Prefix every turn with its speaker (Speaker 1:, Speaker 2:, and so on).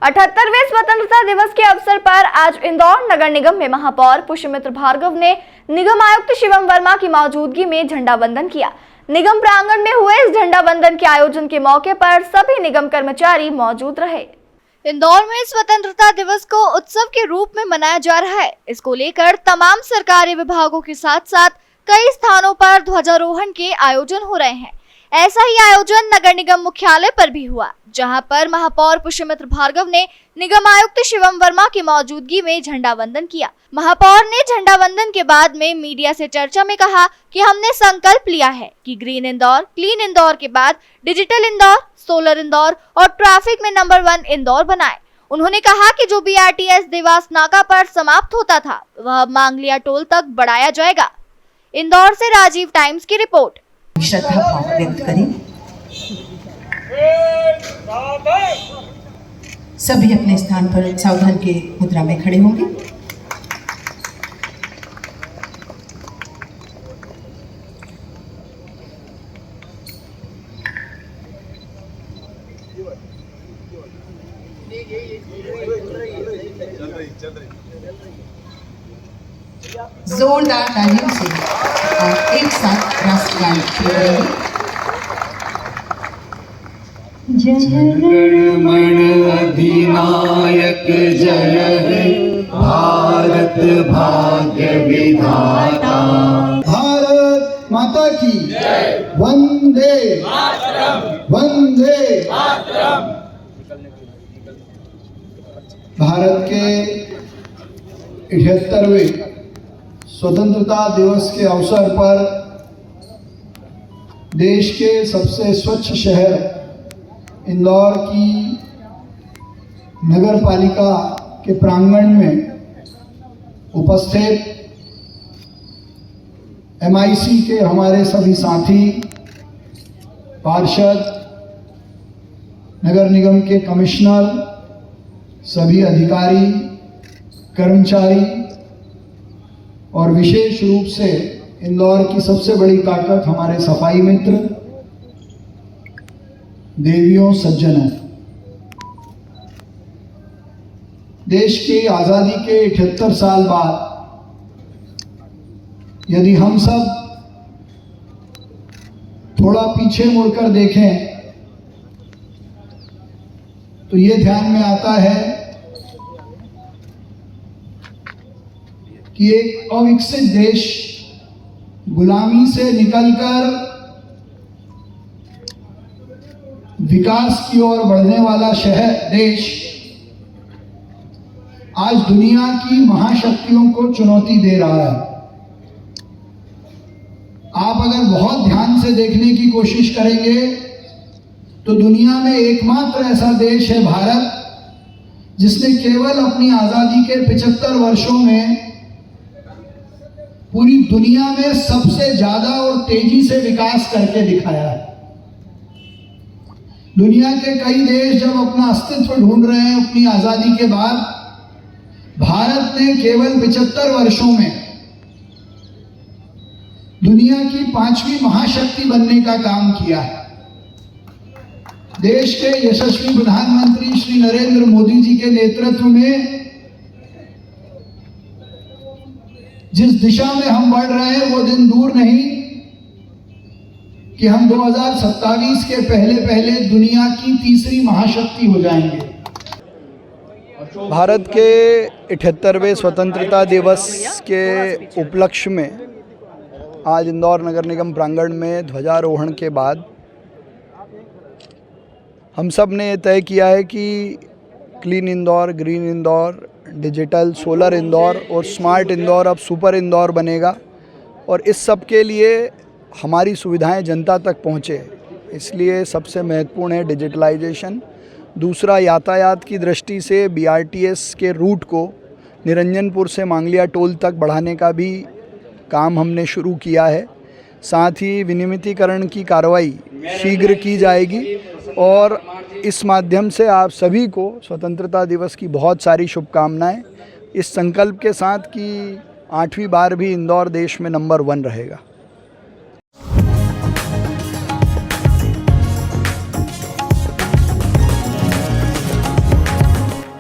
Speaker 1: 78वें स्वतंत्रता दिवस के अवसर पर आज इंदौर नगर निगम में महापौर पुष्यमित्र भार्गव ने निगम आयुक्त शिवम वर्मा की मौजूदगी में झंडा वंदन किया। निगम प्रांगण में हुए इस झंडा वंदन के आयोजन के मौके पर सभी निगम कर्मचारी मौजूद रहे। इंदौर में स्वतंत्रता दिवस को उत्सव के रूप में मनाया जा रहा है। इसको लेकर तमाम सरकारी विभागों के साथ साथ कई स्थानों पर ध्वजारोहण के आयोजन हो रहे हैं। ऐसा ही आयोजन नगर निगम मुख्यालय पर भी हुआ, जहां पर महापौर पुष्यमित्र भार्गव ने निगम आयुक्त शिवम वर्मा की मौजूदगी में झंडा वंदन किया। महापौर ने झंडा वंदन के बाद में मीडिया से चर्चा में कहा कि हमने संकल्प लिया है कि ग्रीन इंदौर, क्लीन इंदौर के बाद डिजिटल इंदौर, सोलर इंदौर और ट्रैफिक में नंबर 1 इंदौर बनाए। उन्होंने कहा कि जो BRTS देवास नाका पर समाप्त होता था, वह मांगलिया टोल तक बढ़ाया जाएगा। इंदौर से राजीव टाइम्स की रिपोर्ट।
Speaker 2: श्रद्धा भाव व्यक्त करें। सभी अपने स्थान पर सावधान के मुद्रा में खड़े होंगे। जोरदार तालियों से एक साथ राष्ट्रगान करेंगे।
Speaker 3: जनगणमन अधिनायक जय हे भारत भाग्य विधाता।
Speaker 4: भारत माता की वंदे वंदे। भारत के 78वें स्वतंत्रता दिवस के अवसर पर देश के सबसे स्वच्छ शहर इंदौर की नगर पालिका के प्रांगण में उपस्थित MIC के हमारे सभी साथी, पार्षद, नगर निगम के कमिश्नर, सभी अधिकारी, कर्मचारी और विशेष रूप से इंदौर की सबसे बड़ी ताकत हमारे सफाई मित्र, देवियों, सज्जनों। देश की आज़ादी के 78 साल बाद यदि हम सब थोड़ा पीछे मुड़कर देखें तो ये ध्यान में आता है कि एक अविकसित देश, गुलामी से निकलकर विकास की ओर बढ़ने वाला देश आज दुनिया की महाशक्तियों को चुनौती दे रहा है। आप अगर बहुत ध्यान से देखने की कोशिश करेंगे तो दुनिया में एकमात्र ऐसा देश है भारत, जिसने केवल अपनी आजादी के 75 वर्षों में पूरी दुनिया में सबसे ज्यादा और तेजी से विकास करके दिखाया है। दुनिया के कई देश जब अपना अस्तित्व ढूंढ रहे हैं अपनी आजादी के बाद, भारत ने केवल 75 वर्षों में दुनिया की 5वीं महाशक्ति बनने का काम किया है। देश के यशस्वी प्रधानमंत्री श्री नरेंद्र मोदी जी के नेतृत्व में जिस दिशा में हम बढ़ रहे हैं वो दिन दूर नहीं कि हम 2027 के पहले दुनिया की तीसरी महाशक्ति हो जाएंगे।
Speaker 5: भारत के 78वें स्वतंत्रता दिवस के उपलक्ष्य में आज इंदौर नगर निगम प्रांगण में ध्वजारोहण के बाद हम सब ने तय किया है कि clean Indore, green Indore, digital, solar Indore और स्मार्ट इंदौर अब सुपर इंदौर बनेगा और इस सब के लिए हमारी सुविधाएं जनता तक पहुँचे, इसलिए सबसे महत्वपूर्ण है डिजिटलाइजेशन। दूसरा, यातायात की दृष्टि से BRTS के रूट को निरंजनपुर से मांगलिया टोल तक बढ़ाने का भी काम हमने शुरू किया है। साथ ही विनियमितीकरण की कार्रवाई शीघ्र की जाएगी और इस माध्यम से आप सभी को स्वतंत्रता दिवस की बहुत सारी शुभकामनाएं, इस संकल्प के साथ कि 8वीं बार भी इंदौर देश में नंबर 1 रहेगा।